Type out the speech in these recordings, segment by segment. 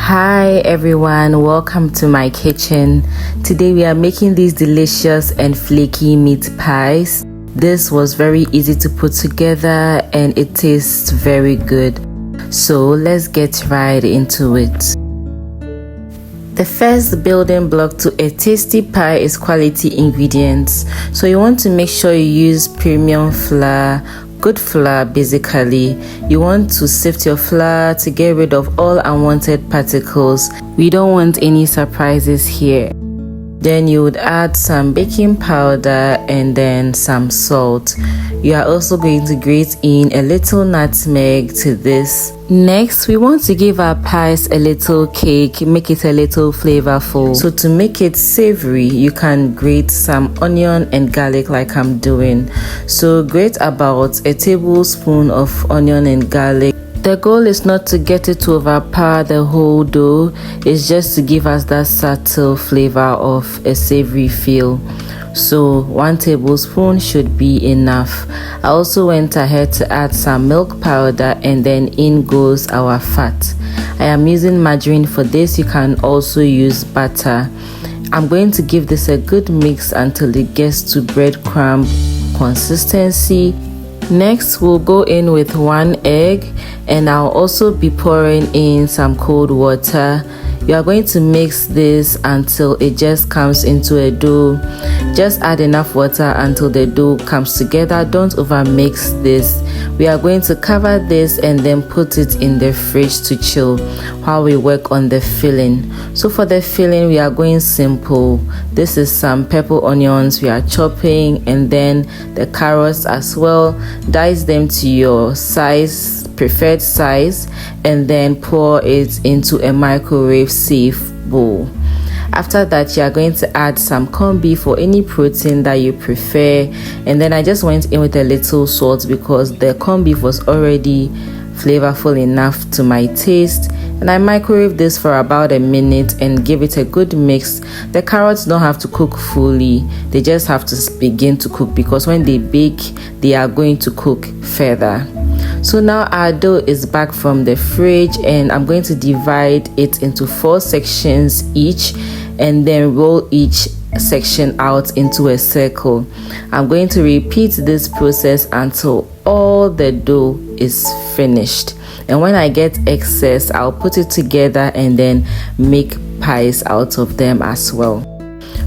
Hi everyone, welcome to my kitchen. Today we are making these delicious and flaky meat pies. This was very easy to put together and it tastes very good. So let's get right into it. The first building block to a tasty pie is quality ingredients. So you want to make sure you use premium flour, good flour basically. You want to sift your flour to get rid of all unwanted particles. We don't want any surprises here. Then you would add some baking powder and then some salt. You are also going to grate in a little nutmeg to this. Next, we want to give our pies a little cake, make it a little flavorful. So to make it savory, you can grate some onion and garlic like I'm doing. So grate about a tablespoon of onion and garlic. The goal is not to get it to overpower the whole dough, it's just to give us that subtle flavor of a savory feel. So 1 tablespoon should be enough. I also went ahead to add some milk powder and then in goes our fat. I am using margarine for this, you can also use butter. I'm going to give this a good mix until it gets to breadcrumb consistency. Next, we'll go in with 1 egg and I'll also be pouring in some cold water. You are going to mix this until it just comes into a dough. Just add enough water until the dough comes together. Don't over mix this. We are going to cover this and then put it in the fridge to chill while we work on the filling. So for the filling, we are going simple. This is some purple onions we are chopping and then the carrots as well. Dice them to your preferred size and then pour it into a microwave safe bowl. After that, you are going to add some corned beef or any protein that you prefer, and then I just went in with a little salt because the corned beef was already flavorful enough to my taste, and I microwave this for about a minute and give it a good mix. The carrots don't have to cook fully, they just have to begin to cook because when they bake they are going to cook further. So now our dough is back from the fridge and I'm going to divide it into 4 sections each and then roll each section out into a circle. I'm going to repeat this process until all the dough is finished, and when I get excess I'll put it together and then make pies out of them as well.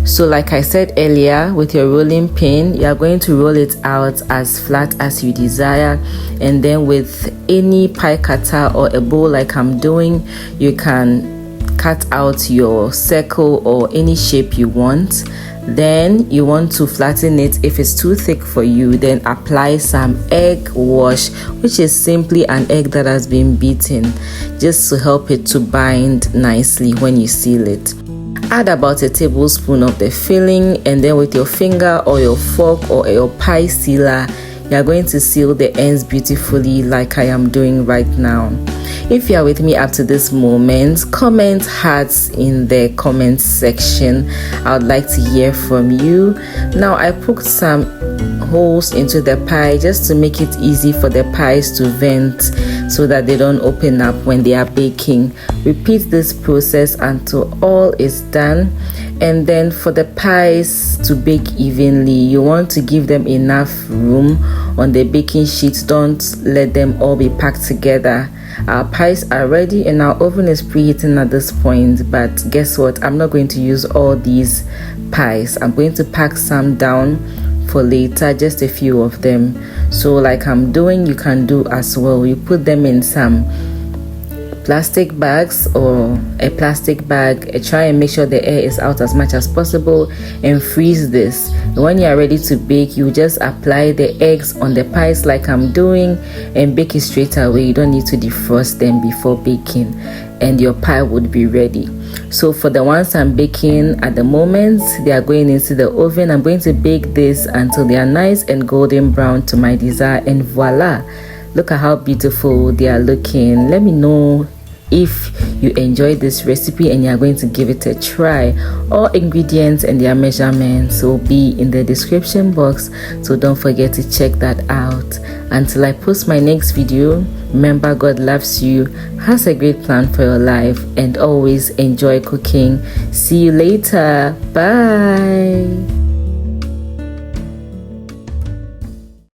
So like I said earlier, with your rolling pin, you are going to roll it out as flat as you desire, and then with any pie cutter or a bowl like I'm doing, you can cut out your circle or any shape you want. Then you want to flatten it. If it's too thick for you, then apply some egg wash, which is simply an egg that has been beaten, just to help it to bind nicely when you seal it. Add about a tablespoon of the filling and then with your finger or your fork or your pie sealer, you are going to seal the ends beautifully like I am doing right now. If you are with me up to this moment, comment hearts in the comment section. I would like to hear from you. Now I poked some holes into the pie just to make it easy for the pies to vent so that they don't open up when they are baking. Repeat this process until all is done. And then for the pies to bake evenly, you want to give them enough room on the baking sheet. Don't let them all be packed together. Our pies are ready and our oven is preheating at this point, but guess what? I'm not going to use all these pies. I'm going to pack some down for later, just a few of them. So like I'm doing, you can do as well. You put them in some plastic bags or a plastic bag. Try and make sure the air is out as much as possible and freeze this. When you are ready to bake, you just apply the eggs on the pies like I'm doing and bake it straight away. You don't need to defrost them before baking and your pie would be ready. So for the ones I'm baking at the moment, they are going into the oven. I'm going to bake this until they are nice and golden brown to my desire, and voila, look at how beautiful they are looking. Let me know if you enjoyed this recipe and you are going to give it a try. All ingredients and their measurements will be in the description box, so don't forget to check that out. Until I post my next video, remember, God loves you, has a great plan for your life, and always enjoy cooking. See you later. Bye.